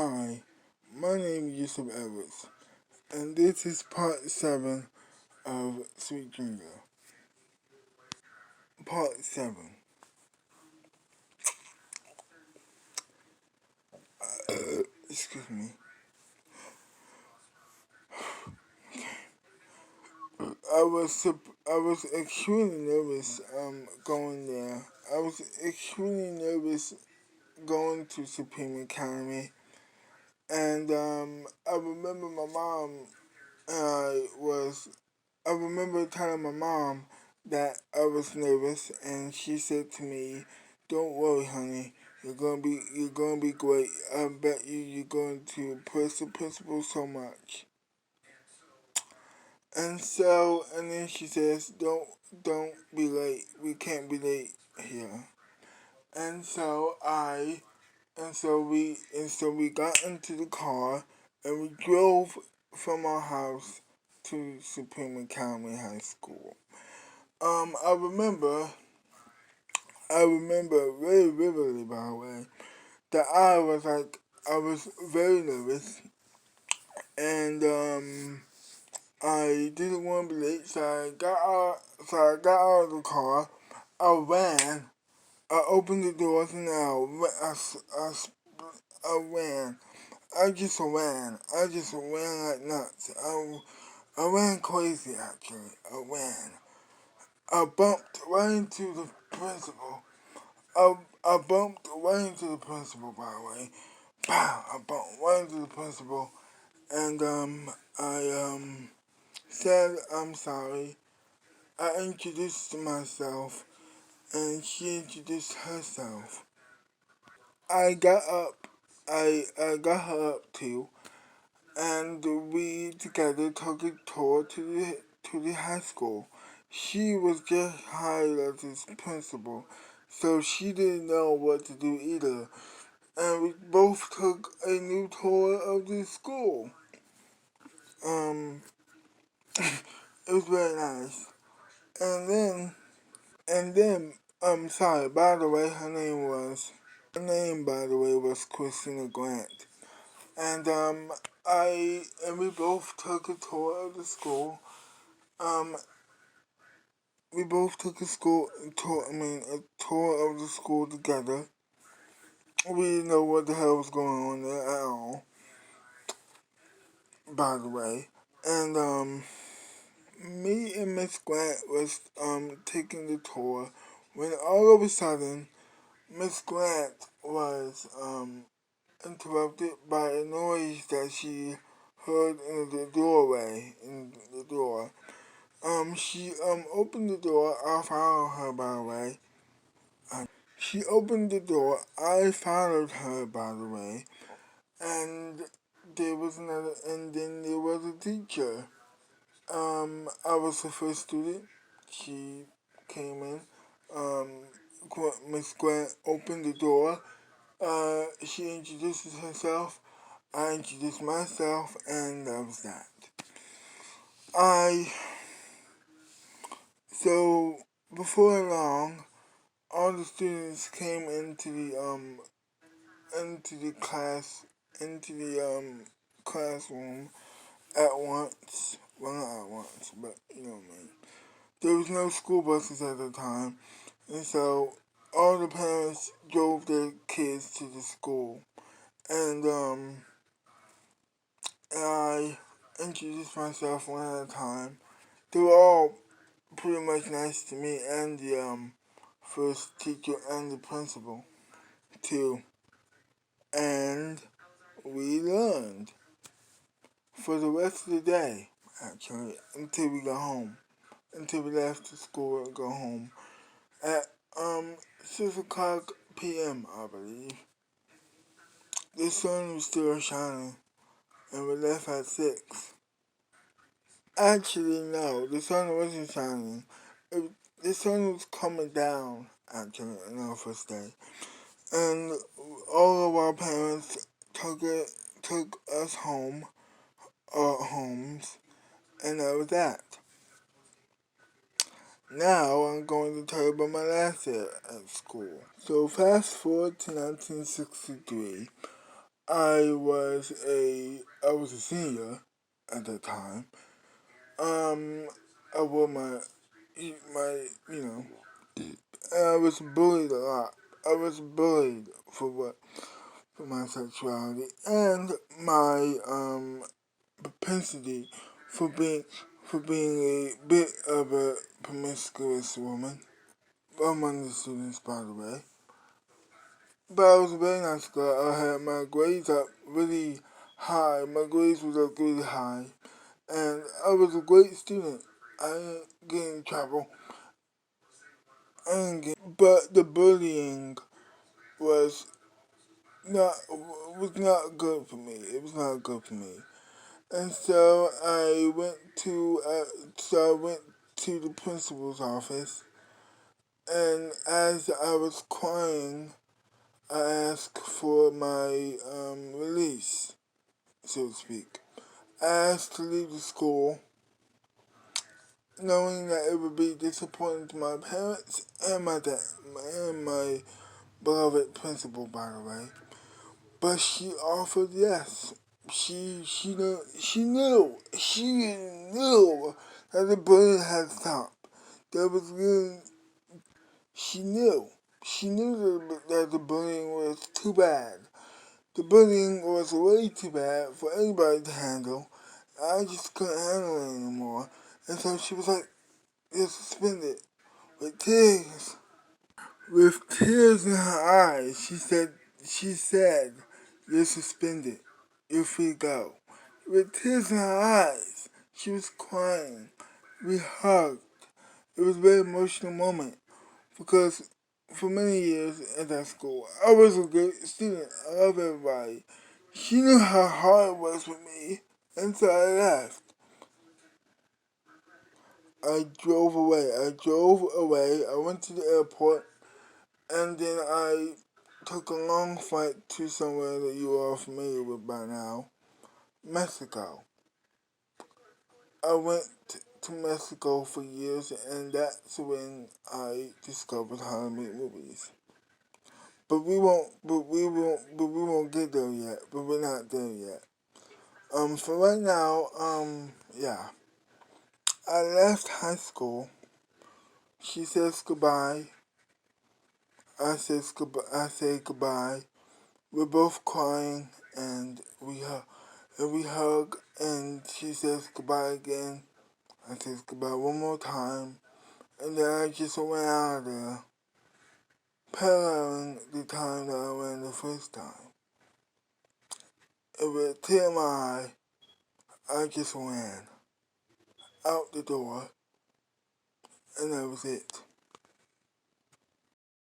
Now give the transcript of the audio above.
Hi, my name is Yusuf Edwards, and this is part 7 of Sweet Ginger. Part 7. Excuse me. I was extremely nervous going there. I was extremely nervous going to Supreme Academy, and I remember my mom I remember telling my mom that I was nervous, and she said to me, "Don't worry, honey. You're gonna be great. I bet you're going to impress the principal so much." And then she says, "Don't be late. We can't be late here." And so I, and so we got into the car, and we drove from our house to Supreme Academy High School. Um, I remember, I remember very vividly, by the way, that I was very nervous, and I didn't want to be late, so I got out of the car, I ran, I opened the doors, and I ran. I just ran like nuts. I ran crazy, actually. I ran. I bumped right into the principal. I bumped right into the principal, by the way. Pow! I bumped right into the principal, and I said I'm sorry. I introduced myself, and she introduced herself. I got up. I got her up too, and we together took a tour to the high school. She was just hired as his principal, so she didn't know what to do either. And we both took a new tour of the school. Um, it was very nice. And then, sorry, by the way, her name, by the way, was Christina Grant. And, and we both took a tour of the school. Um, we both took a tour of the school together. We didn't know what the hell was going on there at all, by the way. And, me and Miss Grant was taking the tour when all of a sudden Miss Grant was interrupted by a noise that she heard in the doorway in the door. She opened the door. I followed her, by the way. She opened the door. I followed her, by the way, and then there was a teacher. I was the first student. She came in. Um, Miss Grant opened the door. She introduces herself. I introduced myself, and that was that. I so before long, all the students came into the classroom at once. Well, not at once, but you know what I mean. There was no school buses at the time, and so all the parents drove their kids to the school. And I introduced myself one at a time. They were all pretty much nice to me and the first teacher and the principal too. And we learned for the rest of the day, actually, until we got home. Until we left the school and go home at 6 o'clock p.m. I believe. The sun was still shining, and we left at 6. Actually, no, the sun wasn't shining. The sun was coming down, actually, on our first day. And all of our parents took us home, our homes, and that was that. Now I'm going to tell you about my last year at school. So fast forward to 1963. I was a senior at that time. I wore you know, and I was bullied a lot. I was bullied for my sexuality and my propensity for being for being a bit of a promiscuous woman among the students, by the way. But I was a very nice girl. I had my grades up really high. My grades was up really high, and I was a great student. I didn't get in trouble. But the bullying was not good for me. It was not good for me. And so I went to the principal's office, and as I was crying, I asked for my release, so to speak. I asked to leave the school, knowing that it would be disappointing to my parents and my dad, and my beloved principal, by the way. But she offered yes. She knew that the bullying had stopped. There was really, she knew. She knew that the bullying was too bad. The bullying was way too bad for anybody to handle. I just couldn't handle it anymore. And so she was like, you're suspended. With tears. With tears in her eyes, she said, you're suspended. You're free to go. With tears in her eyes, she was crying. We hugged. It was a very emotional moment because for many years at that school, I was a great student. I loved everybody. She knew how hard it was with me, and so I left. I drove away. I went to the airport, and then I took a long flight to somewhere that you are familiar with by now, Mexico. I went to Mexico for years, and that's when I discovered how to make movies. But we won't get there yet. But we're not there yet. For right now, yeah. I left high school. She says goodbye. I say goodbye. We're both crying, and we hug, and she says goodbye again. I says goodbye one more time, and then I just went out of there, paralleling the time that I ran the first time. And with a tear in my eye, I just ran out the door, and that was it.